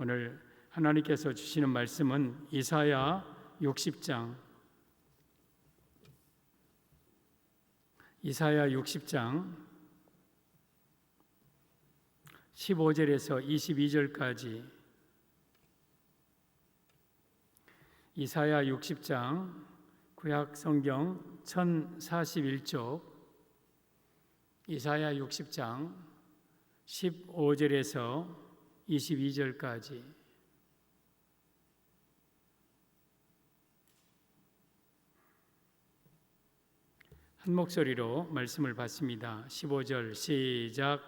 오늘 하나님께서 주시는 말씀은 이사야 60장 15절에서 22절까지 이사야 60장 구약 성경 1041쪽 이사야 60장 15절에서 22절까지 한 목소리로 말씀을 받습니다. 15절 시작.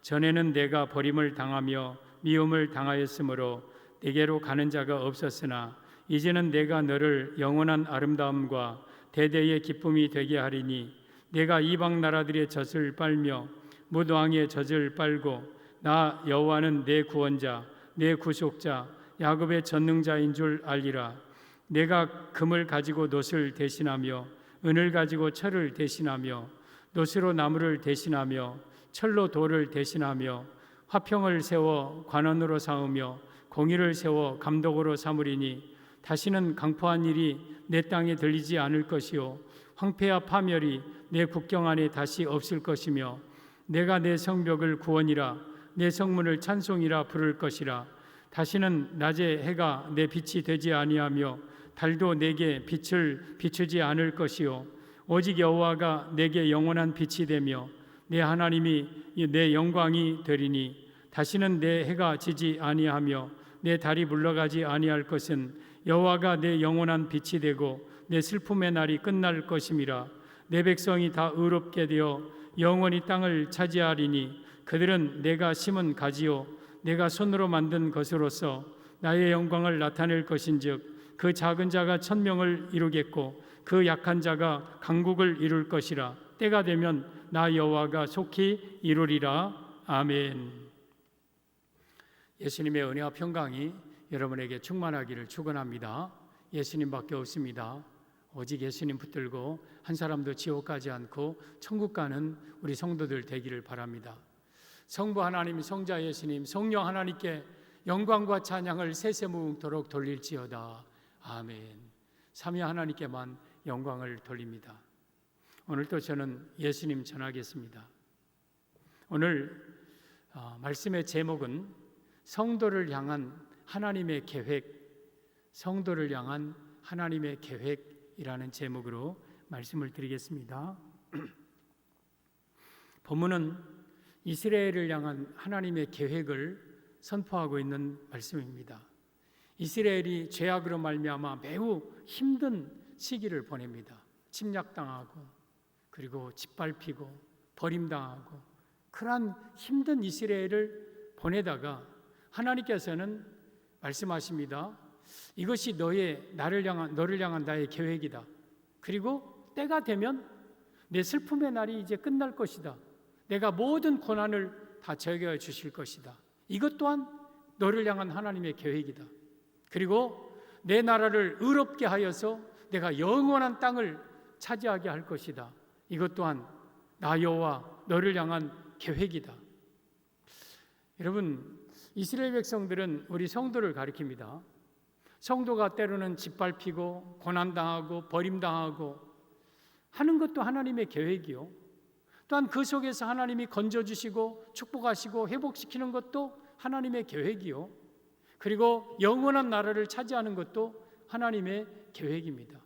전에는 내가 버림을 당하며 미움을 당하였으므로 내게로 가는 자가 없었으나 이제는 내가 너를 영원한 아름다움과 대대의 기쁨이 되게 하리니 내가 이방 나라들의 젖을 빨며 무왕의 젖을 빨고 나 여호와는 내 구원자 내 구속자 야곱의 전능자인 줄 알리라. 내가 금을 가지고 놋을 대신하며 은을 가지고 철을 대신하며 놋으로 나무를 대신하며 철로 돌을 대신하며 화평을 세워 관원으로 삼으며 공의를 세워 감독으로 삼으리니 다시는 강포한 일이 내 땅에 들리지 않을 것이요 황폐와 파멸이 내 국경 안에 다시 없을 것이며 내가 내 성벽을 구원이라 내 성문을 찬송이라 부를 것이라. 다시는 낮에 해가 내 빛이 되지 아니하며 달도 내게 빛을 비추지 않을 것이요 오직 여호와가 내게 영원한 빛이 되며 내 하나님이 내 영광이 되리니 다시는 내 해가 지지 아니하며 내 달이 물러가지 아니할 것은 여호와가 내 영원한 빛이 되고 내 슬픔의 날이 끝날 것임이라. 내 백성이 다 의롭게 되어 영원히 땅을 차지하리니 그들은 내가 심은 가지요 내가 손으로 만든 것으로서 나의 영광을 나타낼 것인즉 그 작은 자가 천명을 이루겠고 그 약한 자가 강국을 이룰 것이라. 때가 되면 나 여호와가 속히 이루리라. 아멘. 예수님의 은혜와 평강이 여러분에게 충만하기를 축원합니다. 예수님밖에 없습니다. 오직 예수님 붙들고 한 사람도 지옥 가지 않고 천국 가는 우리 성도들 되기를 바랍니다. 성부 하나님, 성자 예수님, 성령 하나님께 영광과 찬양을 세세무궁토록 돌릴지어다. 아멘. 삼위 하나님께만 영광을 돌립니다. 오늘도 저는 예수님 전하겠습니다. 오늘 말씀의 제목은 성도를 향한 하나님의 계획, 성도를 향한 하나님의 계획이라는 제목으로 말씀을 드리겠습니다. 본문은 이스라엘을 향한 하나님의 계획을 선포하고 있는 말씀입니다. 이스라엘이 죄악으로 말미암아 매우 힘든 시기를 보냅니다. 침략당하고 그리고 짓밟히고 버림당하고 그러한 힘든 이스라엘을 보내다가 하나님께서는 말씀하십니다. 이것이 너를 향한 나의 계획이다. 그리고 때가 되면 내 슬픔의 날이 이제 끝날 것이다. 내가 모든 고난을 다 제거해 주실 것이다. 이것 또한 너를 향한 하나님의 계획이다. 그리고 내 나라를 의롭게 하여서 내가 영원한 땅을 차지하게 할 것이다. 이것 또한 나 여호와 너를 향한 계획이다. 여러분, 이스라엘 백성들은 우리 성도를 가리킵니다. 성도가 때로는 짓밟히고 고난당하고 버림당하고 하는 것도 하나님의 계획이요. 또한 그 속에서 하나님이 건져주시고 축복하시고 회복시키는 것도 하나님의 계획이요. 그리고 영원한 나라를 차지하는 것도 하나님의 계획입니다.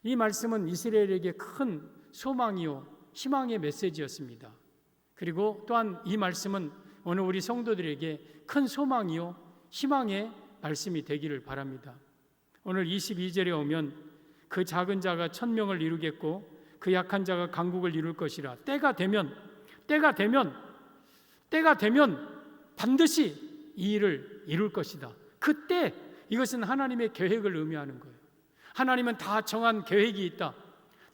이 말씀은 이스라엘에게 큰 소망이요 희망의 메시지였습니다. 그리고 또한 이 말씀은 오늘 우리 성도들에게 큰 소망이요 희망의 말씀이 되기를 바랍니다. 오늘 22절에 오면 그 작은 자가 천명을 이루겠고 그 약한 자가 강국을 이룰 것이라. 때가 되면 반드시 이 일을 이룰 것이다. 그때 이것은 하나님의 계획을 의미하는 거예요. 하나님은 다 정한 계획이 있다.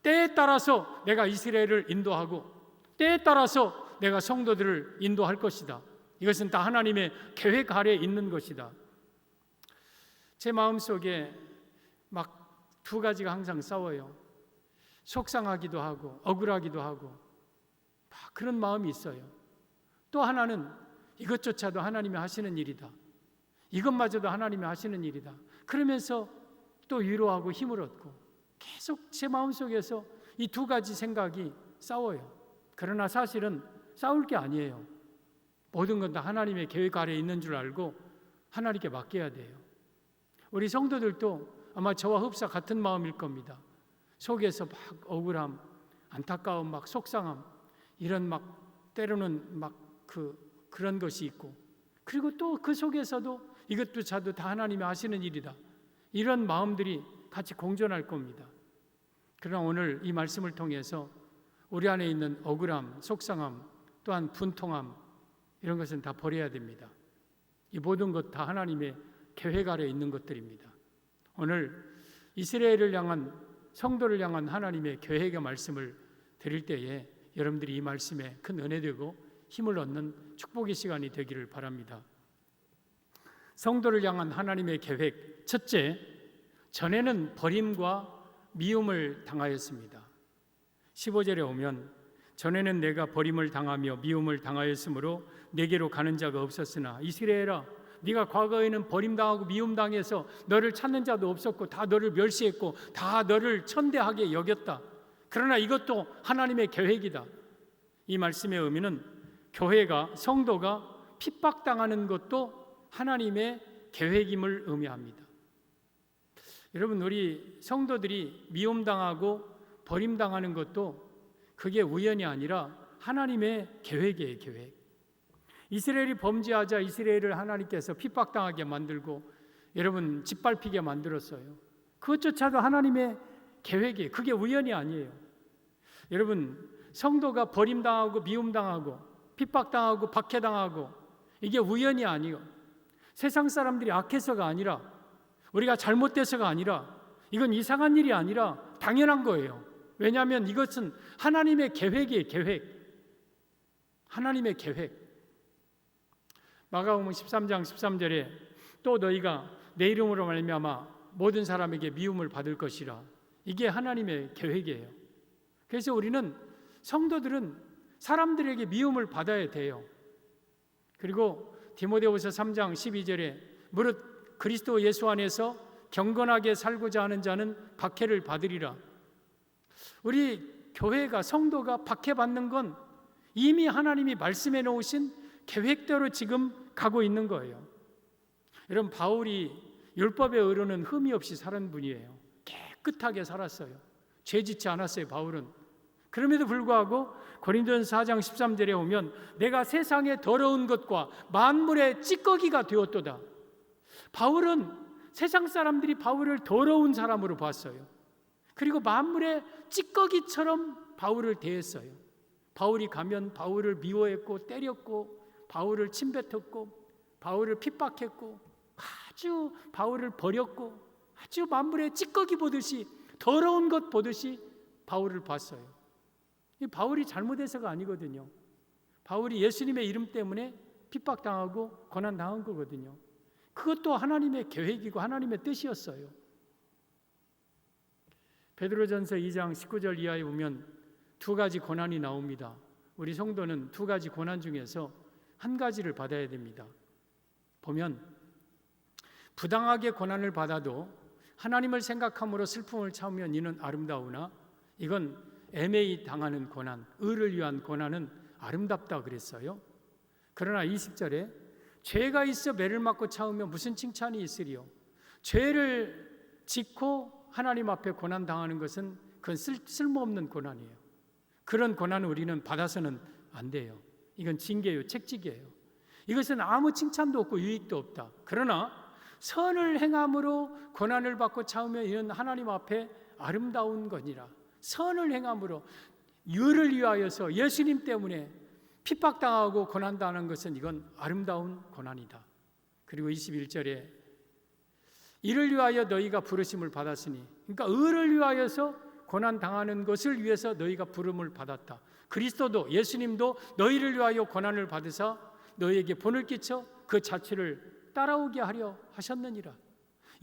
때에 따라서 내가 이스라엘을 인도하고 때에 따라서 내가 성도들을 인도할 것이다. 이것은 다 하나님의 계획 아래에 있는 것이다. 제 마음속에 막 두 가지가 항상 싸워요. 속상하기도 하고 억울하기도 하고 막 그런 마음이 있어요. 또 하나는 이것조차도 하나님이 하시는 일이다. 이것마저도 하나님이 하시는 일이다. 그러면서 또 위로하고 힘을 얻고 계속 제 마음속에서 이 두 가지 생각이 싸워요. 그러나 사실은 싸울 게 아니에요. 모든 건 다 하나님의 계획 아래에 있는 줄 알고 하나님께 맡겨야 돼요. 우리 성도들도 아마 저와 흡사 같은 마음일 겁니다. 속에서 막 억울함, 안타까움, 막 속상함, 이런 막 때로는 막 그런 것이 있고, 그리고 또 그 속에서도 이것도 저도 다 하나님이 하시는 일이다, 이런 마음들이 같이 공존할 겁니다. 그러나 오늘 이 말씀을 통해서 우리 안에 있는 억울함, 속상함, 또한 분통함, 이런 것은 다 버려야 됩니다. 이 모든 것 다 하나님의 계획 아래에 있는 것들입니다. 오늘 이스라엘을 향한, 성도를 향한 하나님의 계획의 말씀을 드릴 때에 여러분들이 이 말씀에 큰 은혜 되고 힘을 얻는 축복의 시간이 되기를 바랍니다. 성도를 향한 하나님의 계획, 첫째, 전에는 버림과 미움을 당하였습니다. 15절에 오면 전에는 내가 버림을 당하며 미움을 당하였으므로 내게로 가는 자가 없었으나 이스라엘아, 네가 과거에는 버림당하고 미움당해서 너를 찾는 자도 없었고 다 너를 멸시했고 다 너를 천대하게 여겼다. 그러나 이것도 하나님의 계획이다. 이 말씀의 의미는 교회가, 성도가 핍박당하는 것도 하나님의 계획임을 의미합니다. 여러분, 우리 성도들이 미움당하고 버림당하는 것도 그게 우연이 아니라 하나님의 계획이에요. 계획. 이스라엘이 범죄하자 이스라엘을 하나님께서 핍박당하게 만들고 여러분 짓밟히게 만들었어요. 그것조차도 하나님의 계획이에요. 그게 우연이 아니에요. 여러분, 성도가 버림당하고 미움당하고 핍박당하고 박해당하고 이게 우연이 아니에요. 세상 사람들이 악해서가 아니라, 우리가 잘못돼서가 아니라, 이건 이상한 일이 아니라 당연한 거예요. 왜냐하면 이것은 하나님의 계획이에요. 계획. 하나님의 계획. 마가복음 13장 13절에 또 너희가 내 이름으로 말미암아 모든 사람에게 미움을 받을 것이라. 이게 하나님의 계획이에요. 그래서 우리는, 성도들은 사람들에게 미움을 받아야 돼요. 그리고 디모데후서 3장 12절에 무릇 그리스도 예수 안에서 경건하게 살고자 하는 자는 박해를 받으리라. 우리 교회가, 성도가 박해받는 건 이미 하나님이 말씀해 놓으신 계획대로 지금 가고 있는 거예요. 여러분, 바울이 율법의 의로는 흠이 없이 살은 분이에요. 깨끗하게 살았어요. 죄 짓지 않았어요, 바울은. 그럼에도 불구하고 고린도전서 4장 13절에 오면 내가 세상의 더러운 것과 만물의 찌꺼기가 되었도다. 바울은 세상 사람들이 바울을 더러운 사람으로 봤어요. 그리고 만물의 찌꺼기처럼 바울을 대했어요. 바울이 가면 바울을 미워했고 때렸고 바울을 침뱉었고 바울을 핍박했고 아주 바울을 버렸고 아주 만물의 찌꺼기 보듯이, 더러운 것 보듯이 바울을 봤어요. 이 바울이 잘못해서가 아니거든요. 바울이 예수님의 이름 때문에 핍박당하고 고난당한 거거든요. 그것도 하나님의 계획이고 하나님의 뜻이었어요. 베드로전서 2장 19절 이하에 보면 두 가지 고난이 나옵니다. 우리 성도는 두 가지 고난 중에서 한 가지를 받아야 됩니다. 보면 부당하게 고난을 받아도 하나님을 생각함으로 슬픔을 참으면 이는 아름다우나 이건 애매히 당하는 고난, 의를 위한 고난은 아름답다 그랬어요. 그러나 20절에 죄가 있어 매를 맞고 참으면 무슨 칭찬이 있으리요. 죄를 짓고 하나님 앞에 고난 당하는 것은 그건 쓸모없는 고난이에요. 그런 고난을 우리는 받아서는 안 돼요. 이건 징계예요. 책직이에요. 이것은 아무 칭찬도 없고 유익도 없다. 그러나 선을 행함으로 고난을 받고 참으면 이는 하나님 앞에 아름다운 거니라. 선을 행함으로, 의를 위하여서 예수님 때문에 핍박당하고 고난당하는 것은 이건 아름다운 고난이다. 그리고 21절에 이를 위하여 너희가 부르심을 받았으니, 그러니까 의를 위하여서 고난당하는 것을 위해서 너희가 부름을 받았다. 그리스도도, 예수님도 너희를 위하여 고난을 받으사 너희에게 본을 끼쳐 그 자체를 따라오게 하려 하셨느니라.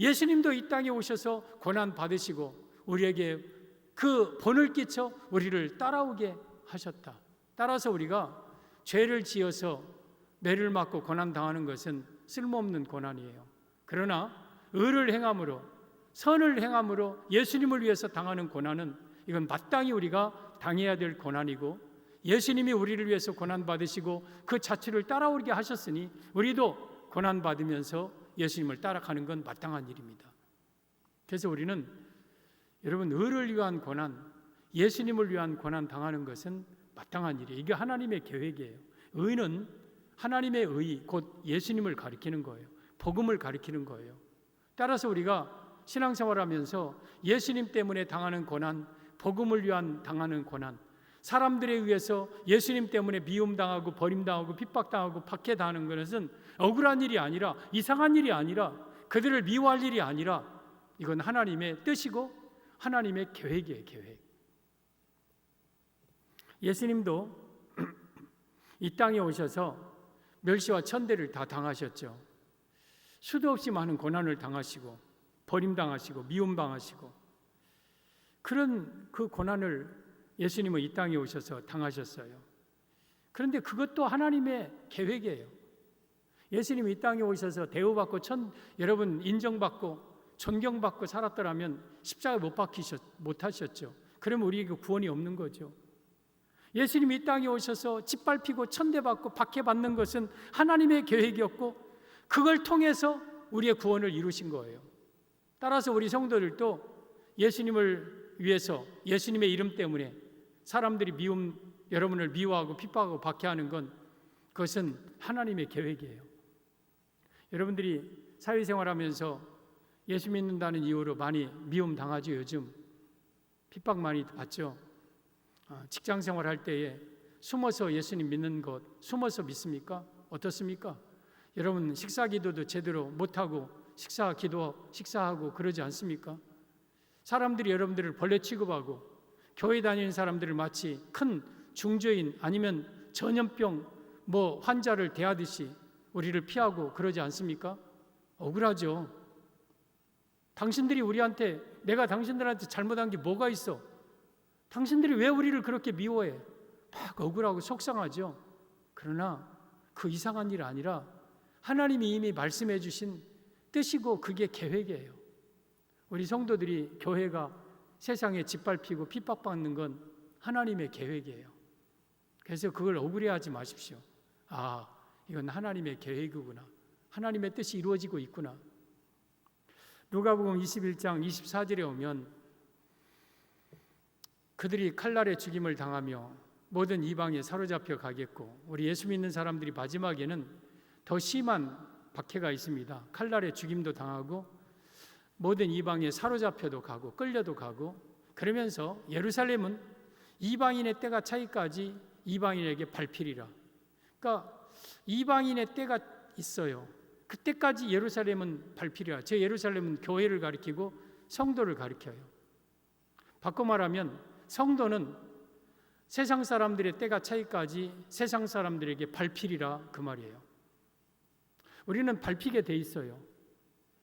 예수님도 이 땅에 오셔서 고난 받으시고 우리에게 그 본을 끼쳐 우리를 따라오게 하셨다. 따라서 우리가 죄를 지어서 매를 맞고 고난 당하는 것은 쓸모없는 고난이에요. 그러나 의를 행함으로, 선을 행함으로 예수님을 위해서 당하는 고난은 이건 마땅히 우리가 당해야 될 고난이고, 예수님이 우리를 위해서 고난받으시고 그 자취를 따라오게 하셨으니 우리도 고난받으면서 예수님을 따라가는 건 마땅한 일입니다. 그래서 우리는 여러분, 의를 위한 고난, 예수님을 위한 고난 당하는 것은 마땅한 일이에요. 이게 하나님의 계획이에요. 의는 하나님의 의, 곧 예수님을 가리키는 거예요. 복음을 가리키는 거예요. 따라서 우리가 신앙생활하면서 예수님 때문에 당하는 고난, 복음을 위한 당하는 고난, 사람들에 의해서 예수님 때문에 미움당하고 버림당하고 핍박당하고 박해당하는 것은 억울한 일이 아니라, 이상한 일이 아니라, 그들을 미워할 일이 아니라 이건 하나님의 뜻이고 하나님의 계획이에요. 계획. 예수님도 이 땅에 오셔서 멸시와 천대를 다 당하셨죠. 수도 없이 많은 고난을 당하시고 버림당하시고 미움당하시고, 그런 그 고난을 예수님은 이 땅에 오셔서 당하셨어요. 그런데 그것도 하나님의 계획이에요. 예수님이 이 땅에 오셔서 대우받고 여러분 인정받고 존경받고 살았더라면 십자가에 못 하셨죠. 그러면 우리에게 구원이 없는 거죠. 예수님이 이 땅에 오셔서 짓밟히고 천대받고 박해받는 것은 하나님의 계획이었고, 그걸 통해서 우리의 구원을 이루신 거예요. 따라서 우리 성도들도 예수님을 위해서, 예수님의 이름 때문에 사람들이 여러분을 미워하고 핍박하고 박해하는 건, 그것은 하나님의 계획이에요. 여러분들이 사회생활하면서 예수 믿는다는 이유로 많이 미움 당하죠. 요즘 핍박 많이 받죠. 직장생활 할 때에 숨어서 예수님 믿는 것, 숨어서 믿습니까? 어떻습니까? 여러분 식사기도도 제대로 못하고 식사하고 그러지 않습니까? 사람들이 여러분들을 벌레 취급하고 교회 다니는 사람들을 마치 큰 중죄인 아니면 전염병 환자를 대하듯이 우리를 피하고 그러지 않습니까? 억울하죠. 당신들이 우리한테, 내가 당신들한테 잘못한 게 뭐가 있어? 당신들이 왜 우리를 그렇게 미워해? 막 억울하고 속상하죠. 그러나 그 이상한 일 아니라 하나님이 이미 말씀해 주신 뜻이고 그게 계획이에요. 우리 성도들이, 교회가 세상에 짓밟히고 핍박받는 건 하나님의 계획이에요. 그래서 그걸 억울해하지 마십시오. 이건 하나님의 계획이구나. 하나님의 뜻이 이루어지고 있구나. 누가복음 21장 24절에 오면 그들이 칼날에 죽임을 당하며 모든 이방에 사로잡혀 가겠고, 우리 예수 믿는 사람들이 마지막에는 더 심한 박해가 있습니다. 칼날에 죽임도 당하고 모든 이방에 사로잡혀도 가고 끌려도 가고, 그러면서 예루살렘은 이방인의 때가 차기까지 이방인에게 밟히리라. 그러니까 이방인의 때가 있어요. 그때까지 예루살렘은 밟히리라. 제 예루살렘은 교회를 가리키고 성도를 가리켜요. 바꿔 말하면 성도는 세상 사람들의 때가 차기까지 세상 사람들에게 밟히리라, 그 말이에요. 우리는 밟히게 돼 있어요.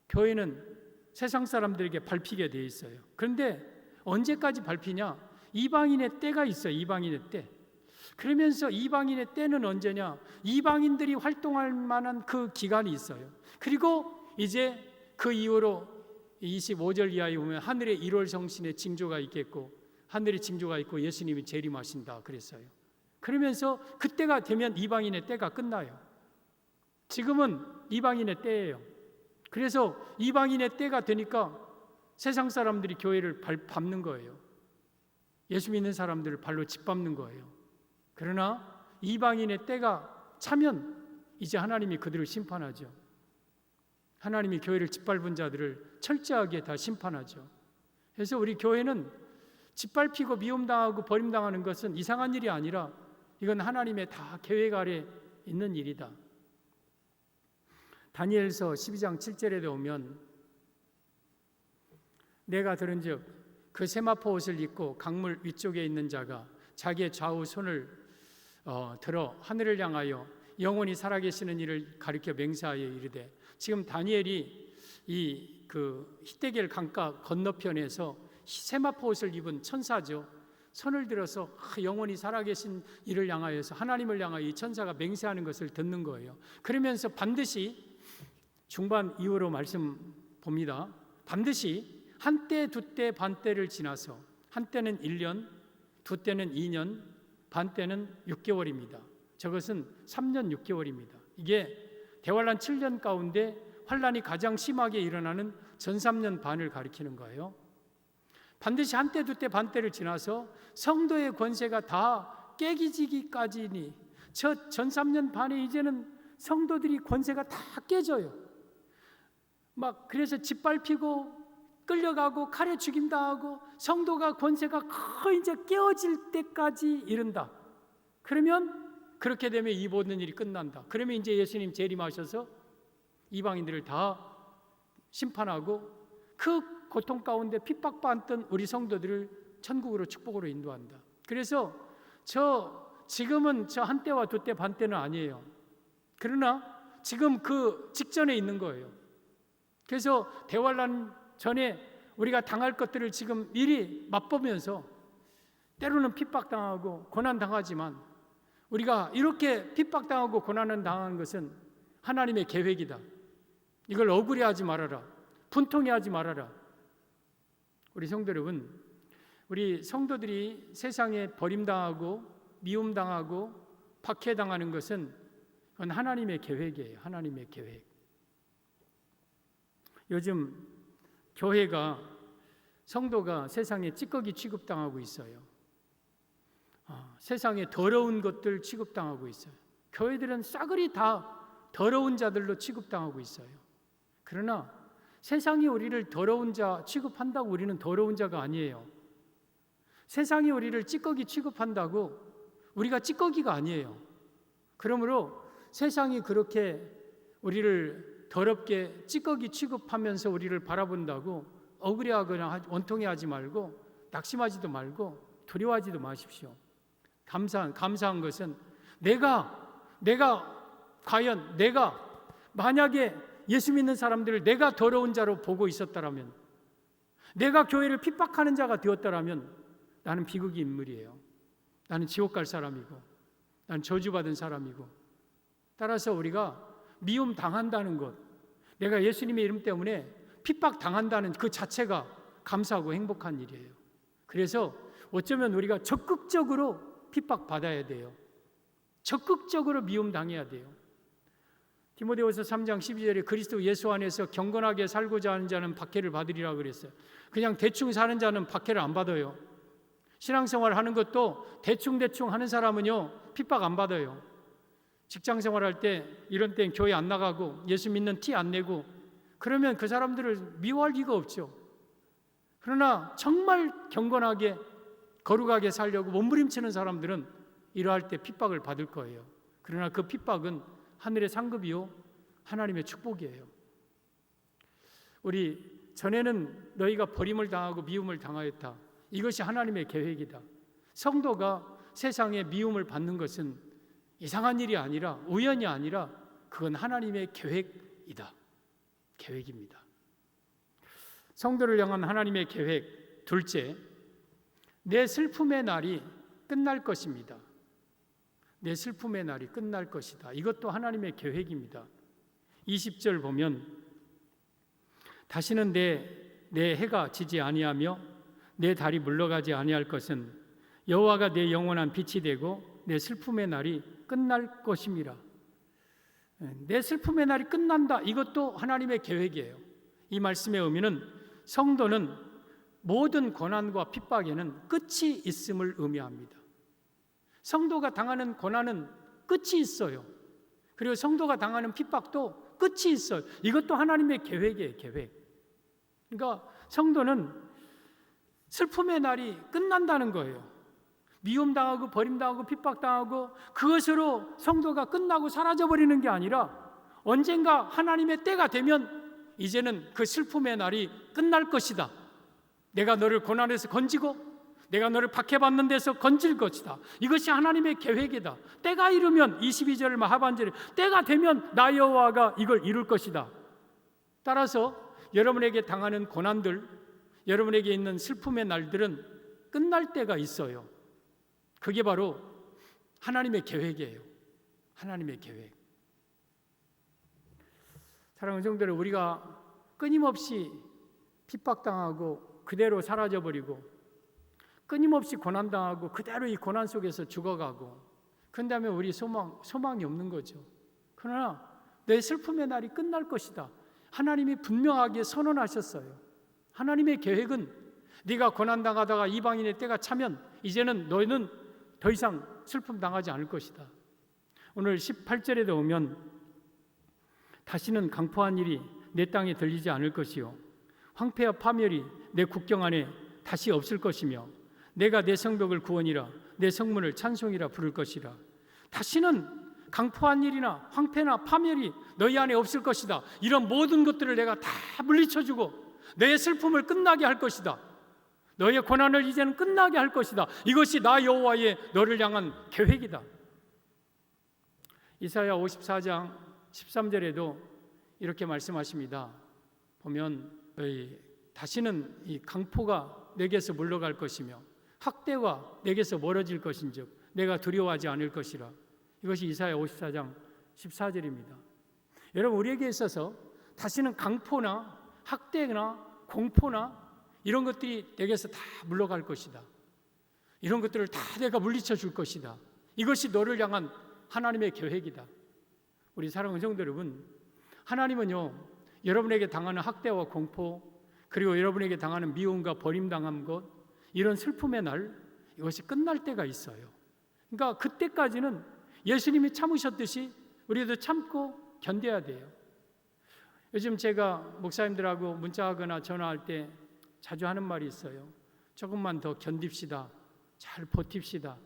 교회는 세상 사람들에게 밟히게 돼 있어요. 그런데 언제까지 밟히냐? 이방인의 때가 있어요. 이방인의 때. 그러면서 이방인의 때는 언제냐? 이방인들이 활동할 만한 그 기간이 있어요. 그리고 이제 그 이후로 25절 이하에 보면 하늘에 1월 성신의 징조가 있겠고, 하늘의 징조가 있고 예수님이 재림하신다 그랬어요. 그러면서 그때가 되면 이방인의 때가 끝나요. 지금은 이방인의 때예요. 그래서 이방인의 때가 되니까 세상 사람들이 교회를 밟는 거예요. 예수 믿는 사람들을 발로 짓밟는 거예요. 그러나 이방인의 때가 차면 이제 하나님이 그들을 심판하죠. 하나님이 교회를 짓밟은 자들을 철저하게 다 심판하죠. 그래서 우리 교회는 짓밟히고 미움당하고 버림당하는 것은 이상한 일이 아니라 이건 하나님의 다 계획 아래 있는 일이다. 다니엘서 12장 7절에 오면 내가 들은즉 그 세마포 옷을 입고 강물 위쪽에 있는 자가 자기의 좌우 손을 들어 하늘을 향하여 영원히 살아계시는 이를 가리켜 맹세하여 이르되, 지금 다니엘이 이 히데겔 강가 건너편에서 세마포 옷을 입은 천사죠. 손을 들어서 영원히 살아계신 이를 향하여서 하나님을 향하여 이 천사가 맹세하는 것을 듣는 거예요. 그러면서 반드시 중반 이후로 말씀 봅니다. 반드시 한때 두때 반때를 지나서 한때는 1년, 두때는 2년, 반때는 6개월입니다. 저것은 3년 6개월입니다. 이게 대환란 7년 가운데 환란이 가장 심하게 일어나는 전 3년 반을 가리키는 거예요. 반드시 한때 두때 반때를 지나서 성도의 권세가 다 깨지기까지니 저 전 3년 반에 이제는 성도들이 권세가 다 깨져요. 막 그래서 짓밟히고 끌려가고 칼에 죽임당하고 성도가 권세가 거의 이제 깨어질 때까지 이른다. 그러면 그렇게 되면 이 모든 일이 끝난다. 그러면 이제 예수님 재림하셔서 이방인들을 다 심판하고 그 고통 가운데 핍박받던 우리 성도들을 천국으로 축복으로 인도한다. 그래서 지금은 저 한때와 두때 반때는 아니에요. 그러나 지금 그 직전에 있는 거예요. 그래서 대환란 전에 우리가 당할 것들을 지금 미리 맛보면서 때로는 핍박당하고 고난당하지만 우리가 이렇게 핍박당하고 고난을 당한 것은 하나님의 계획이다. 이걸 억울해하지 말아라. 분통해하지 말아라. 우리 성도 여러분, 우리 성도들이 세상에 버림당하고 미움당하고 박해당하는 것은 그건 하나님의 계획이에요. 하나님의 계획. 요즘 교회가 성도가 세상에 찌꺼기 취급당하고 있어요. 세상에 더러운 것들 취급당하고 있어요. 교회들은 싸그리 다 더러운 자들로 취급당하고 있어요. 그러나 세상이 우리를 더러운 자 취급한다고 우리는 더러운 자가 아니에요. 세상이 우리를 찌꺼기 취급한다고 우리가 찌꺼기가 아니에요. 그러므로 세상이 그렇게 우리를 더럽게 찌꺼기 취급하면서 우리를 바라본다고 억울해하거나 원통해하지 말고 낙심하지도 말고 두려워하지도 마십시오. 감사한 것은 과연 내가 만약에 예수 믿는 사람들을 내가 더러운 자로 보고 있었다라면, 내가 교회를 핍박하는 자가 되었다라면 나는 비극의 인물이에요. 나는 지옥 갈 사람이고 나는 저주받은 사람이고, 따라서 우리가 미움 당한다는 것, 내가 예수님의 이름 때문에 핍박 당한다는 그 자체가 감사하고 행복한 일이에요. 그래서 어쩌면 우리가 적극적으로 핍박 받아야 돼요. 적극적으로 미움 당해야 돼요. 디모데후서 3장 12절에 그리스도 예수 안에서 경건하게 살고자 하는 자는 박해를 받으리라 그랬어요. 그냥 대충 사는 자는 박해를 안 받아요. 신앙생활 하는 것도 대충 하는 사람은요 핍박 안 받아요. 직장생활 할 때 이런 땐 교회 안 나가고 예수 믿는 티 안 내고 그러면 그 사람들을 미워할 리가 없죠. 그러나 정말 경건하게 거룩하게 살려고 몸부림치는 사람들은 이러할 때 핍박을 받을 거예요. 그러나 그 핍박은 하늘의 상급이요 하나님의 축복이에요. 우리 전에는 너희가 버림을 당하고 미움을 당하였다. 이것이 하나님의 계획이다. 성도가 세상에 미움을 받는 것은 이상한 일이 아니라 우연이 아니라 그건 하나님의 계획이다. 계획입니다. 성도를 향한 하나님의 계획. 둘째, 내 슬픔의 날이 끝날 것입니다. 내 슬픔의 날이 끝날 것이다. 이것도 하나님의 계획입니다. 20절 보면 다시는 내 해가 지지 아니하며 내 달이 물러가지 아니할 것은 여호와가 내 영원한 빛이 되고 내 슬픔의 날이 끝날 것임이라. 내 슬픔의 날이 끝난다. 이것도 하나님의 계획이에요. 이 말씀의 의미는 성도는 모든 고난과 핍박에는 끝이 있음을 의미합니다. 성도가 당하는 고난은 끝이 있어요. 그리고 성도가 당하는 핍박도 끝이 있어요. 이것도 하나님의 계획이에요. 계획. 그러니까 성도는 슬픔의 날이 끝난다는 거예요. 미움당하고 버림당하고 핍박당하고 그것으로 성도가 끝나고 사라져버리는 게 아니라 언젠가 하나님의 때가 되면 이제는 그 슬픔의 날이 끝날 것이다. 내가 너를 고난에서 건지고 내가 너를 박해받는 데서 건질 것이다. 이것이 하나님의 계획이다. 때가 이르면 22절 하반절에 때가 되면 나 여호와가 이걸 이룰 것이다. 따라서 여러분에게 당하는 고난들, 여러분에게 있는 슬픔의 날들은 끝날 때가 있어요. 그게 바로 하나님의 계획이에요. 하나님의 계획. 사랑하는 성도들, 우리가 끊임없이 핍박당하고 그대로 사라져버리고 끊임없이 고난당하고 그대로 이 고난 속에서 죽어가고 그런다면 우리 소망이 없는 거죠. 그러나 내 슬픔의 날이 끝날 것이다. 하나님이 분명하게 선언하셨어요. 하나님의 계획은 네가 고난당하다가 이방인의 때가 차면 이제는 너희는 더 이상 슬픔 당하지 않을 것이다. 오늘 18절에도 오면 다시는 강포한 일이 내 땅에 들리지 않을 것이요 황폐와 파멸이 내 국경 안에 다시 없을 것이며 내가 내 성벽을 구원이라 내 성문을 찬송이라 부를 것이라. 다시는 강포한 일이나 황폐나 파멸이 너희 안에 없을 것이다. 이런 모든 것들을 내가 다 물리쳐주고 너의 슬픔을 끝나게 할 것이다. 너의 고난을 이제는 끝나게 할 것이다. 이것이 나 여호와의 너를 향한 계획이다. 이사야 54장 13절에도 이렇게 말씀하십니다. 보면 다시는 이 강포가 내게서 물러갈 것이며 학대와 내게서 멀어질 것인즉 내가 두려워하지 않을 것이라. 이것이 이사야 54장 14절입니다. 여러분, 우리에게 있어서 다시는 강포나 학대나 공포나 이런 것들이 내게서 다 물러갈 것이다. 이런 것들을 다 내가 물리쳐 줄 것이다. 이것이 너를 향한 하나님의 계획이다. 우리 사랑하는 성도 여러분, 하나님은요, 여러분에게 당하는 학대와 공포, 그리고 여러분에게 당하는 미움과 버림당한 것, 이런 슬픔의 날, 이것이 끝날 때가 있어요. 그러니까 그때까지는 예수님이 참으셨듯이 우리도 참고 견뎌야 돼요. 요즘 제가 목사님들하고 문자하거나 전화할 때 자주 하는 말이 있어요. 조금만 더 견딥시다. 잘 버팁시다.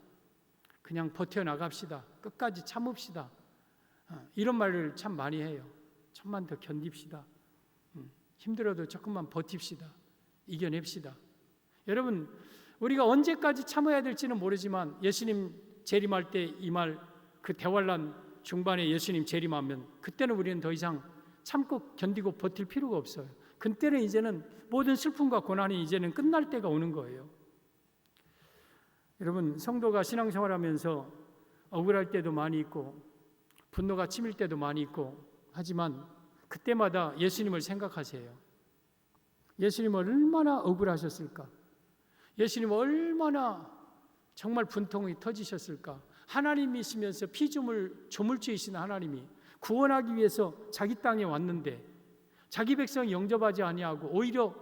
그냥 버텨나갑시다. 끝까지 참읍시다. 이런 말을 참 많이 해요. 조금만 더 견딥시다. 힘들어도 조금만 버팁시다. 이겨냅시다. 여러분, 우리가 언제까지 참아야 될지는 모르지만 예수님 재림할 때 이 말, 그 대환란 중반에 예수님 재림하면 그때는 우리는 더 이상 참고 견디고 버틸 필요가 없어요. 그때는 이제는 모든 슬픔과 고난이 이제는 끝날 때가 오는 거예요. 여러분, 성도가 신앙생활하면서 억울할 때도 많이 있고 분노가 치밀 때도 많이 있고 하지만 그때마다 예수님을 생각하세요. 예수님 얼마나 억울하셨을까? 예수님 얼마나 정말 분통이 터지셨을까? 하나님이시면서 피조물 조물주이신 하나님이 구원하기 위해서 자기 땅에 왔는데 자기 백성 영접하지 아니하고 오히려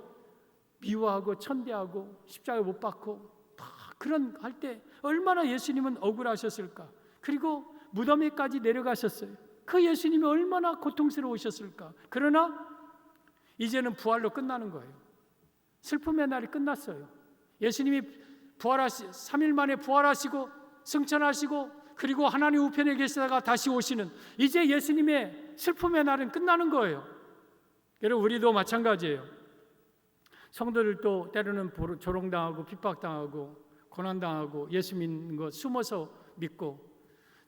미워하고 천대하고 십자가에 못 박고 그런 할 때 얼마나 예수님은 억울하셨을까? 그리고 무덤에까지 내려가셨어요. 그 예수님이 얼마나 고통스러우셨을까? 그러나 이제는 부활로 끝나는 거예요. 슬픔의 날이 끝났어요. 예수님이 3일 만에 부활하시고 승천하시고 그리고 하나님 우편에 계시다가 다시 오시는 이제 예수님의 슬픔의 날은 끝나는 거예요. 여러분, 우리도 마찬가지예요. 성도들도 때로는 조롱당하고 핍박당하고 고난당하고 예수 믿는 거 숨어서 믿고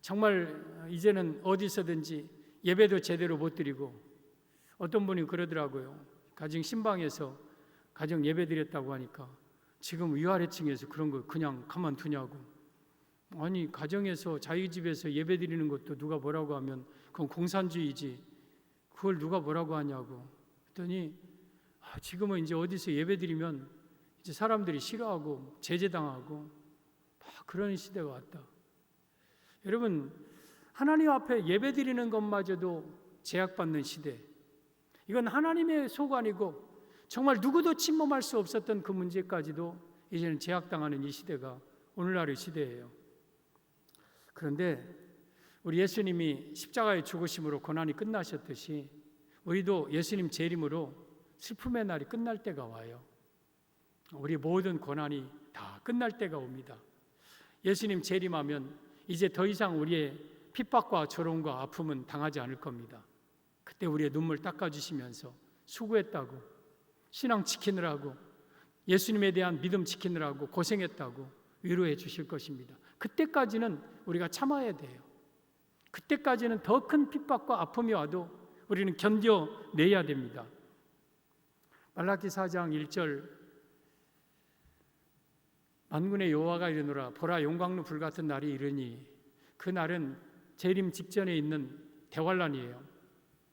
정말 이제는 어디서든지 예배도 제대로 못 드리고 어떤 분이 그러더라고요. 가정 신방에서 가정 예배 드렸다고 하니까 지금 위아래층에서 그런 거 그냥 가만두냐고. 아니, 가정에서 자기 집에서 예배 드리는 것도 누가 뭐라고 하면 그건 공산주의지 그걸 누가 뭐라고 하냐고. 그랬더니 지금은 이제 어디서 예배 드리면 이제 사람들이 싫어하고 제재당하고 그런 시대가 왔다. 여러분, 하나님 앞에 예배 드리는 것마저도 제약받는 시대. 이건 하나님의 소관이고 정말 누구도 침범할 수 없었던 그 문제까지도 이제는 제약당하는 이 시대가 오늘날의 시대예요. 그런데 우리 예수님이 십자가의 죽으심으로 고난이 끝나셨듯이 우리도 예수님 재림으로 슬픔의 날이 끝날 때가 와요. 우리 모든 고난이 다 끝날 때가 옵니다. 예수님 재림하면 이제 더 이상 우리의 핍박과 조롱과 아픔은 당하지 않을 겁니다. 그때 우리의 눈물 닦아주시면서 수고했다고, 신앙 지키느라고, 예수님에 대한 믿음 지키느라고 고생했다고 위로해 주실 것입니다. 그때까지는 우리가 참아야 돼요. 그때까지는 더 큰 핍박과 아픔이 와도 우리는 견뎌내야 됩니다. 말라기 4장 1절 만군의 여호와가 이르노라 보라 용광로 불같은 날이 이르니 그 날은 재림 직전에 있는 대환란이에요.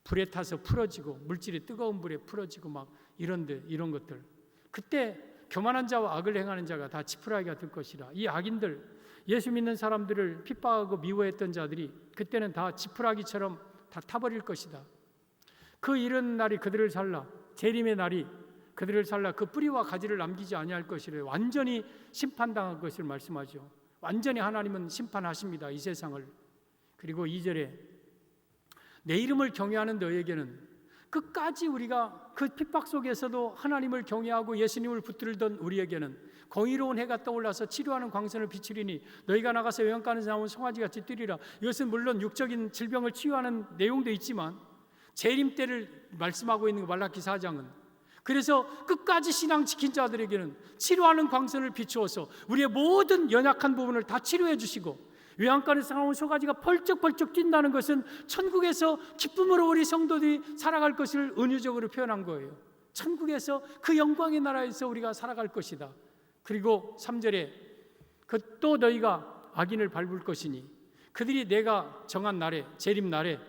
불에 타서 풀어지고 물질이 뜨거운 불에 풀어지고 막 이런 것들. 그때 교만한 자와 악을 행하는 자가 다 지푸라기가 될 것이라. 이 악인들, 예수 믿는 사람들을 핍박하고 미워했던 자들이 그때는 다 지푸라기처럼 다 타버릴 것이다. 그 이른 날이 그들을 살라, 재림의 날이 그들을 살라 그 뿌리와 가지를 남기지 아니할 것이래. 완전히 심판당할 것을 말씀하죠. 완전히 하나님은 심판하십니다, 이 세상을. 그리고 2절에 내 이름을 경외하는 너에게는 끝까지 우리가 그 핍박 속에서도 하나님을 경외하고 예수님을 붙들던 우리에게는 공의로운 해가 떠올라서 치료하는 광선을 비추리니 너희가 나가서 외양간에서 나온 송아지같이 뛰리라. 이것은 물론 육적인 질병을 치유하는 내용도 있지만 재림 때를 말씀하고 있는 말라기 4장은 그래서 끝까지 신앙 지킨 자들에게는 치료하는 광선을 비추어서 우리의 모든 연약한 부분을 다 치료해 주시고 외양간에서 나온 소가지가 펄쩍펄쩍 뛴다는 것은 천국에서 기쁨으로 우리 성도들이 살아갈 것을 은유적으로 표현한 거예요. 천국에서 그 영광의 나라에서 우리가 살아갈 것이다. 그리고 3절에 또 너희가 악인을 밟을 것이니 그들이 내가 정한 날에 재림 날에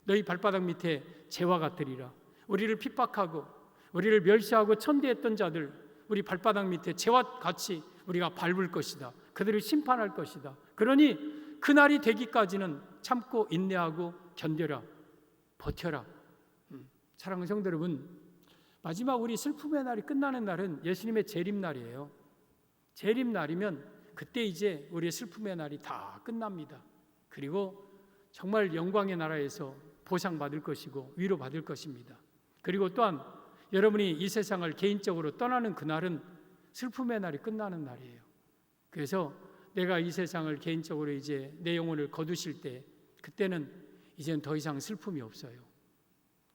너희 발바닥 밑에 재와 같으리라. 우리를 핍박하고 우리를 멸시하고 천대했던 자들 우리 발바닥 밑에 재와 같이 우리가 밟을 것이다. 그들을 심판할 것이다. 그러니 그날이 되기까지는 참고 인내하고 견뎌라. 버텨라. 사랑하는 성도 여러분, 마지막 우리 슬픔의 날이 끝나는 날은 예수님의 재림날이에요. 재림날이면 그때 이제 우리의 슬픔의 날이 다 끝납니다. 그리고 정말 영광의 나라에서 보상받을 것이고 위로받을 것입니다. 그리고 또한 여러분이 이 세상을 개인적으로 떠나는 그날은 슬픔의 날이 끝나는 날이에요. 그래서 내가 이 세상을 개인적으로 이제 내 영혼을 거두실 때 그때는 이제는 더 이상 슬픔이 없어요.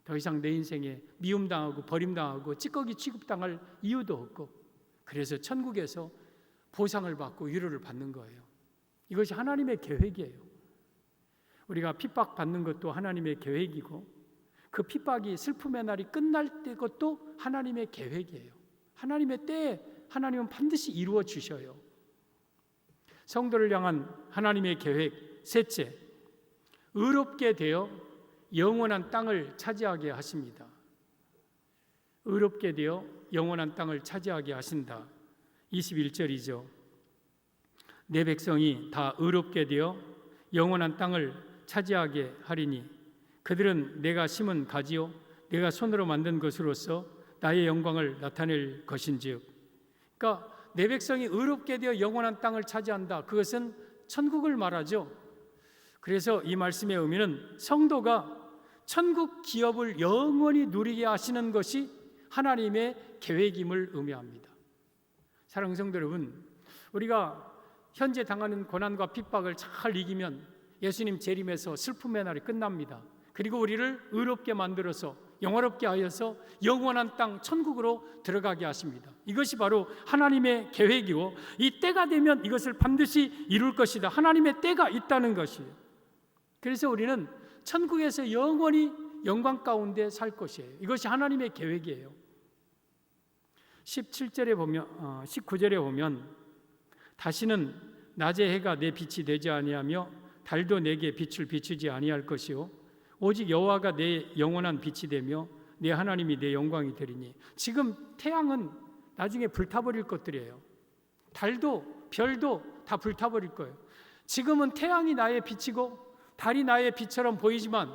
더 이상 내 인생에 미움당하고 버림당하고 찌꺼기 취급당할 이유도 없고 그래서 천국에서 보상을 받고 위로를 받는 거예요. 이것이 하나님의 계획이에요. 우리가 핍박받는 것도 하나님의 계획이고 그 핍박이 슬픔의 날이 끝날 때 것도 하나님의 계획이에요. 하나님의 때에 하나님은 반드시 이루어 주셔요. 성도를 향한 하나님의 계획 셋째, 의롭게 되어 영원한 땅을 차지하게 하십니다. 의롭게 되어 영원한 땅을 차지하게 하신다. 21절이죠. 내 백성이 다 의롭게 되어 영원한 땅을 차지하게 하리니 그들은 내가 심은 가지요 내가 손으로 만든 것으로서 나의 영광을 나타낼 것인즉. 그러니까 내 백성이 의롭게 되어 영원한 땅을 차지한다. 그것은 천국을 말하죠. 그래서 이 말씀의 의미는 성도가 천국 기업을 영원히 누리게 하시는 것이 하나님의 계획임을 의미합니다. 사랑하는 성도 여러분, 우리가 현재 당하는 고난과 핍박을 잘 이기면 예수님 재림에서 슬픔의 날이 끝납니다. 그리고 우리를 의롭게 만들어서 영화롭게 하여서 영원한 땅 천국으로 들어가게 하십니다. 이것이 바로 하나님의 계획이고 이 때가 되면 이것을 반드시 이룰 것이다. 하나님의 때가 있다는 것이에요. 그래서 우리는 천국에서 영원히 영광 가운데 살 것이에요. 이것이 하나님의 계획이에요. 17절에 보면 19절에 보면 다시는 낮의 해가 내 빛이 되지 아니하며 달도 내게 빛을 비추지 아니할 것이요 오직 여호와가 내 영원한 빛이 되며 내 하나님이 내 영광이 되리니. 지금 태양은 나중에 불타버릴 것들이에요. 달도 별도 다 불타버릴 거예요. 지금은 태양이 나의 빛이고 달이 나의 빛처럼 보이지만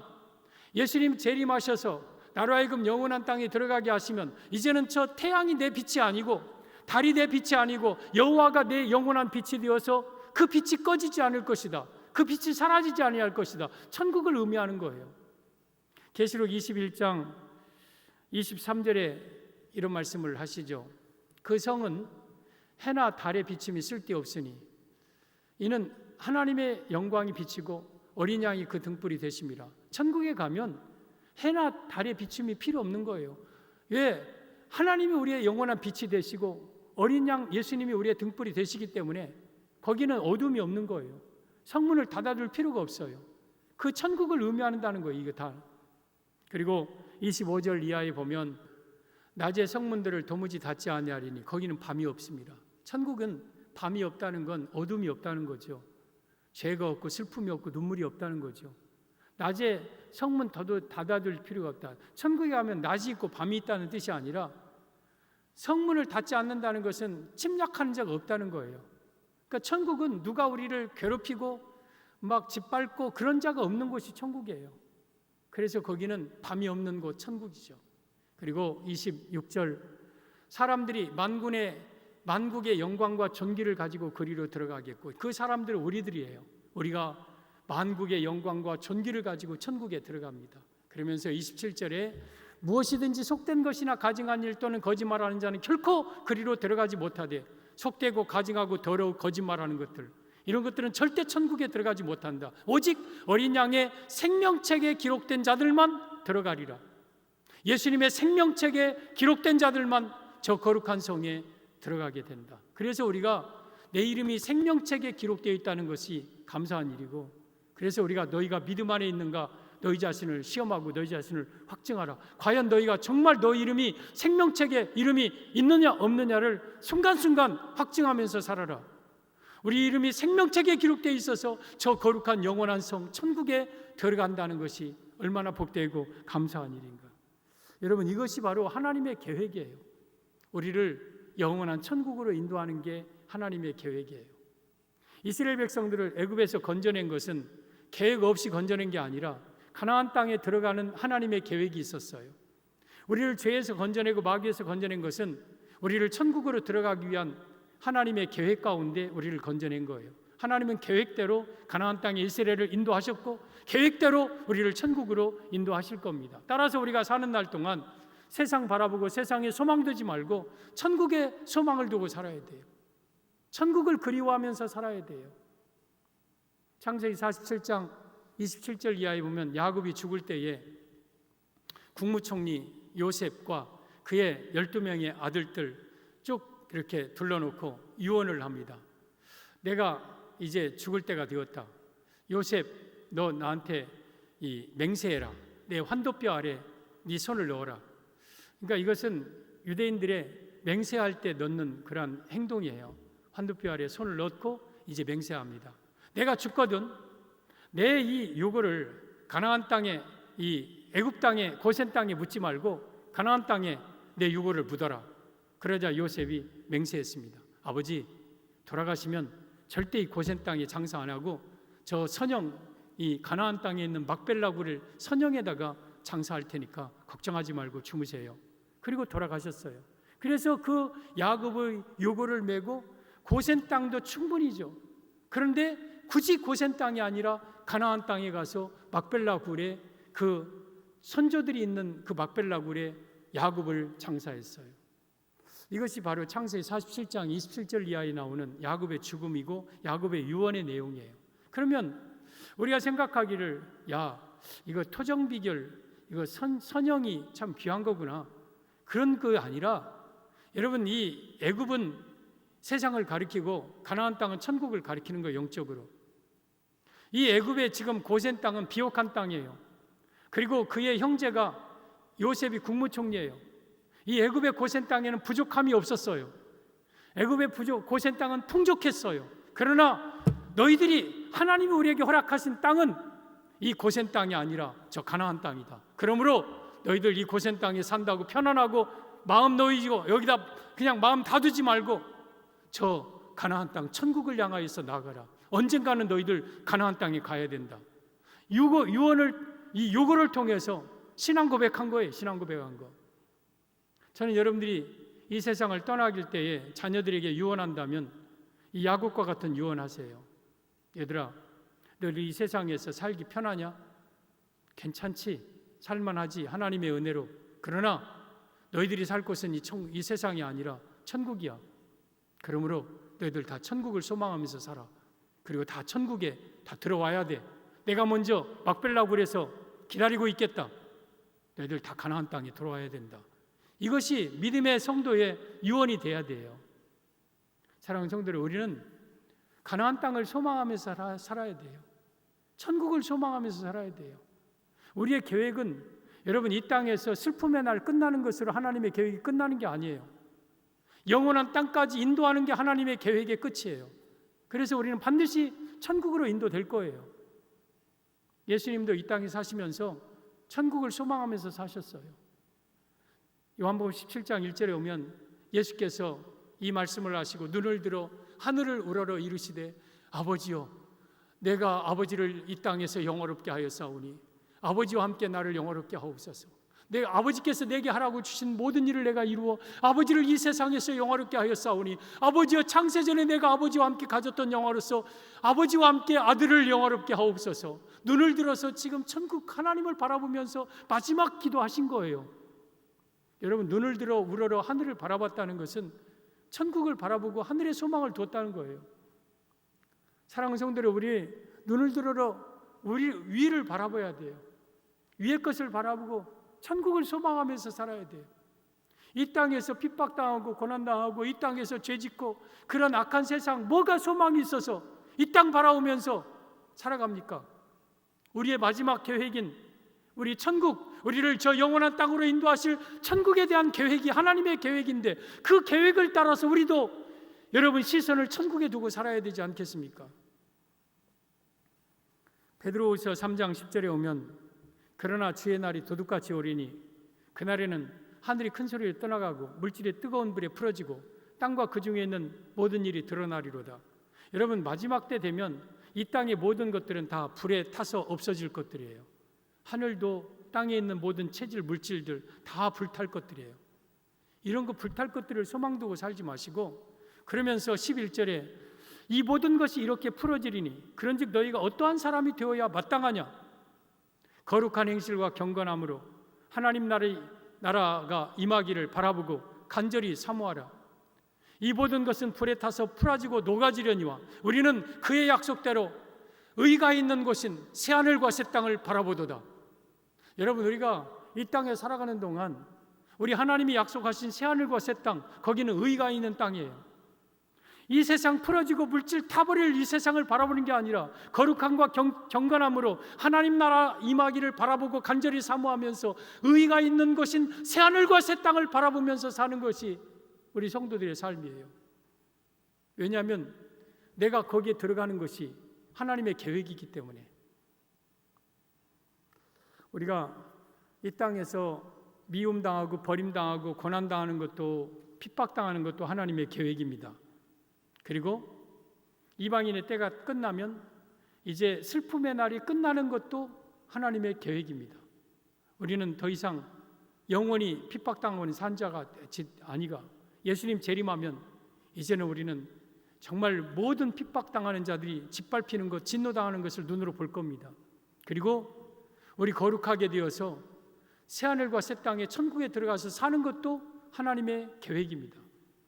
예수님 재림하셔서 나로 하여금 영원한 땅에 들어가게 하시면 이제는 저 태양이 내 빛이 아니고 달이 내 빛이 아니고 여호와가 내 영원한 빛이 되어서 그 빛이 꺼지지 않을 것이다. 그 빛이 사라지지 아니할 것이다. 천국을 의미하는 거예요. 계시록 21장 23절에 이런 말씀을 하시죠. 그 성은 해나 달의 비침이 쓸데없으니 이는 하나님의 영광이 비치고 어린 양이 그 등불이 되심이라. 천국에 가면 해나 달의 비침이 필요 없는 거예요. 왜? 하나님이 우리의 영원한 빛이 되시고 어린 양 예수님이 우리의 등불이 되시기 때문에 거기는 어둠이 없는 거예요. 성문을 닫아둘 필요가 없어요. 그 천국을 의미한다는 거예요. 이거 다. 그리고 25절 이하에 보면 낮에 성문들을 도무지 닫지 아니하리니 거기는 밤이 없습니다. 천국은 밤이 없다는 건 어둠이 없다는 거죠. 죄가 없고 슬픔이 없고 눈물이 없다는 거죠. 낮에 성문 닫아둘 필요가 없다. 천국에 가면 낮이 있고 밤이 있다는 뜻이 아니라 성문을 닫지 않는다는 것은 침략하는 자가 없다는 거예요. 그러니까 천국은 누가 우리를 괴롭히고 막 짓밟고 그런 자가 없는 곳이 천국이에요. 그래서 거기는 밤이 없는 곳 천국이죠. 그리고 26절 사람들이 만국의 영광과 존귀를 가지고 그리로 들어가겠고 그 사람들은 우리들이에요. 우리가 만국의 영광과 존귀를 가지고 천국에 들어갑니다. 그러면서 27절에 무엇이든지 속된 것이나 가증한 일 또는 거짓말하는 자는 결코 그리로 들어가지 못하되 속되고 가증하고 더러워 거짓말하는 것들 이런 것들은 절대 천국에 들어가지 못한다. 오직 어린 양의 생명책에 기록된 자들만 들어가리라. 예수님의 생명책에 기록된 자들만 저 거룩한 성에 들어가게 된다. 그래서 우리가 내 이름이 생명책에 기록되어 있다는 것이 감사한 일이고 그래서 우리가 너희가 믿음 안에 있는가 너희 자신을 시험하고 너희 자신을 확증하라. 과연 너희가 정말 너희 이름이 생명책에 이름이 있느냐 없느냐를 순간순간 확증하면서 살아라. 우리 이름이 생명책에 기록되어 있어서 저 거룩한 영원한 성 천국에 들어간다는 것이 얼마나 복되고 감사한 일인가. 여러분 이것이 바로 하나님의 계획이에요. 우리를 영원한 천국으로 인도하는 게 하나님의 계획이에요. 이스라엘 백성들을 애굽에서 건져낸 것은 계획 없이 건져낸 게 아니라 가나안 땅에 들어가는 하나님의 계획이 있었어요. 우리를 죄에서 건져내고 마귀에서 건져낸 것은 우리를 천국으로 들어가기 위한 하나님의 계획 가운데 우리를 건져낸 거예요. 하나님은 계획대로 가나안 땅에 이스라엘을 인도하셨고 계획대로 우리를 천국으로 인도하실 겁니다. 따라서 우리가 사는 날 동안 세상 바라보고 세상에 소망 두지 말고 천국에 소망을 두고 살아야 돼요. 천국을 그리워하면서 살아야 돼요. 창세기 47장 27절 이하에 보면 야곱이 죽을 때에 국무총리 요셉과 그의 12명의 아들들 쭉 이렇게 둘러놓고 유언을 합니다. 내가 이제 죽을 때가 되었다. 요셉 너 나한테 이 맹세해라. 내 환도뼈 아래 네 손을 넣어라. 그러니까 이것은 유대인들의 맹세할 때 넣는 그런 행동이에요. 환도뼈 아래 손을 넣고 이제 맹세합니다. 내가 죽거든 내 이 요거를 가나안 땅에 이 애굽 땅에 고센 땅에 묻지 말고 가나안 땅에 내 요거를 묻어라. 그러자 요셉이 맹세했습니다. 아버지 돌아가시면 절대 이 고센 땅에 장사 안 하고 저 선영 이 가나안 땅에 있는 막벨라굴을 선영에다가 장사할 테니까 걱정하지 말고 주무세요. 그리고 돌아가셨어요. 그래서 그 야곱의 요구를 메고 고센 땅도 충분히죠. 그런데 굳이 고센 땅이 아니라 가나안 땅에 가서 막벨라굴에 그 선조들이 있는 그 막벨라굴에 야곱을 장사했어요. 이것이 바로 창세기 47장 27절 이하에 나오는 야곱의 죽음이고 야곱의 유언의 내용이에요. 그러면 우리가 생각하기를 야 이거 토정비결 이거 선영이 참 귀한 거구나 그런 거 아니라 여러분 이 애굽은 세상을 가리키고 가나안 땅은 천국을 가리키는 거예요. 영적으로 이 애굽의 지금 고센 땅은 비옥한 땅이에요. 그리고 그의 형제가 요셉이 국무총리예요. 이 애굽의 고센 땅에는 부족함이 없었어요. 애굽의 고센 땅은 풍족했어요. 그러나 너희들이 하나님이 우리에게 허락하신 땅은 이 고센 땅이 아니라 저 가나안 땅이다. 그러므로 너희들 이 고센 땅에 산다고 편안하고 마음 놓이고 여기다 그냥 마음 닫지 말고 저 가나안 땅 천국을 향하여서 나가라. 언젠가는 너희들 가나안 땅에 가야 된다. 이 요거를 통해서 신앙 고백한 거예요. 신앙 고백한 거. 저는 여러분들이 이 세상을 떠나길 때에 자녀들에게 유언한다면 이 야곱과 같은 유언하세요. 얘들아, 너희 이 세상에서 살기 편하냐? 괜찮지? 살만하지? 하나님의 은혜로. 그러나 너희들이 살 곳은 이 세상이 아니라 천국이야. 그러므로 너희들 다 천국을 소망하면서 살아. 그리고 다 천국에 다 들어와야 돼. 내가 먼저 막벨라굴에서 기다리고 있겠다. 너희들 다 가나안 땅에 들어와야 된다. 이것이 믿음의 성도의 유언이 돼야 돼요. 사랑하는 성도들, 우리는 가나안 땅을 소망하면서 살아야 돼요. 천국을 소망하면서 살아야 돼요. 우리의 계획은 여러분 이 땅에서 슬픔의 날 끝나는 것으로 하나님의 계획이 끝나는 게 아니에요. 영원한 땅까지 인도하는 게 하나님의 계획의 끝이에요. 그래서 우리는 반드시 천국으로 인도될 거예요. 예수님도 이 땅에 사시면서 천국을 소망하면서 사셨어요. 요한복음 17장 1절에 오면 예수께서 이 말씀을 하시고 눈을 들어 하늘을 우러러 이르시되 아버지여 내가 아버지를 이 땅에서 영화롭게 하였사오니 아버지와 함께 나를 영화롭게 하옵소서. 내 아버지께서 내게 하라고 주신 모든 일을 내가 이루어 아버지를 이 세상에서 영화롭게 하였사오니 아버지여 창세전에 내가 아버지와 함께 가졌던 영화로서 아버지와 함께 아들을 영화롭게 하옵소서. 눈을 들어서 지금 천국 하나님을 바라보면서 마지막 기도하신 거예요. 여러분, 눈을 들어 우러러 하늘을 바라봤다는 것은 천국을 바라보고 하늘의 소망을 뒀다는 거예요. 사랑하는 성도들, 우리 눈을 들어 우리 위를 바라봐야 돼요. 위의 것을 바라보고 천국을 소망하면서 살아야 돼요. 이 땅에서 핍박당하고 고난당하고 이 땅에서 죄짓고 그런 악한 세상, 뭐가 소망이 있어서 이 땅 바라오면서 살아갑니까? 우리의 마지막 계획인 우리 천국, 우리를 저 영원한 땅으로 인도하실 천국에 대한 계획이 하나님의 계획인데 그 계획을 따라서 우리도 여러분 시선을 천국에 두고 살아야 되지 않겠습니까? 베드로후서 3장 10절에 오면 그러나 주의 날이 도둑같이 오리니 그날에는 하늘이 큰 소리로 떠나가고 물질이 뜨거운 불에 풀어지고 땅과 그 중에 있는 모든 일이 드러나리로다. 여러분, 마지막 때 되면 이 땅의 모든 것들은 다 불에 타서 없어질 것들이에요. 하늘도 땅에 있는 모든 체질 물질들 다 불탈 것들이에요. 이런 거 불탈 것들을 소망 두고 살지 마시고 그러면서 11절에 이 모든 것이 이렇게 풀어지리니 그런즉 너희가 어떠한 사람이 되어야 마땅하냐? 거룩한 행실과 경건함으로 하나님 나라가 임하기를 바라보고 간절히 사모하라. 이 모든 것은 불에 타서 풀어지고 녹아지려니와 우리는 그의 약속대로 의가 있는 곳인 새하늘과 새 땅을 바라보도다. 여러분, 우리가 이 땅에 살아가는 동안 우리 하나님이 약속하신 새하늘과 새 땅, 거기는 의가 있는 땅이에요. 이 세상 풀어지고 물질 타버릴 이 세상을 바라보는 게 아니라 거룩함과 경건함으로 하나님 나라 임하기를 바라보고 간절히 사모하면서 의가 있는 것인 새하늘과 새 땅을 바라보면서 사는 것이 우리 성도들의 삶이에요. 왜냐하면 내가 거기에 들어가는 것이 하나님의 계획이기 때문에. 우리가 이 땅에서 미움당하고 버림당하고 고난당하는 것도 핍박당하는 것도 하나님의 계획입니다. 그리고 이방인의 때가 끝나면 이제 슬픔의 날이 끝나는 것도 하나님의 계획입니다. 우리는 더 이상 영원히 핍박당하는 산자가 아니가 예수님 재림하면 이제는 우리는 정말 모든 핍박당하는 자들이 짓밟히는 것, 진노당하는 것을 눈으로 볼 겁니다. 그리고 우리 거룩하게 되어서 새하늘과 새 땅에 천국에 들어가서 사는 것도 하나님의 계획입니다.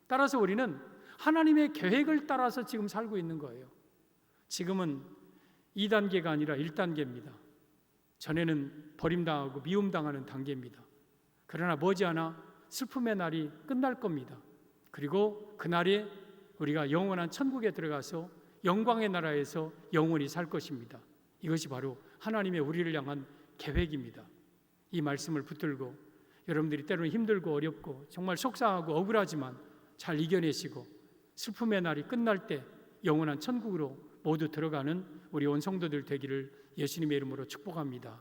따라서 우리는 하나님의 계획을 따라서 지금 살고 있는 거예요. 지금은 2단계가 아니라 1단계입니다. 전에는 버림당하고 미움당하는 단계입니다. 그러나 머지않아 슬픔의 날이 끝날 겁니다. 그리고 그날에 우리가 영원한 천국에 들어가서 영광의 나라에서 영원히 살 것입니다. 이것이 바로 하나님의 우리를 향한 계획입니다. 이 말씀을 붙들고 여러분들이 때로는 힘들고 어렵고 정말 속상하고 억울하지만 잘 이겨내시고 슬픔의 날이 끝날 때 영원한 천국으로 모두 들어가는 우리 온 성도들 되기를 예수님의 이름으로 축복합니다.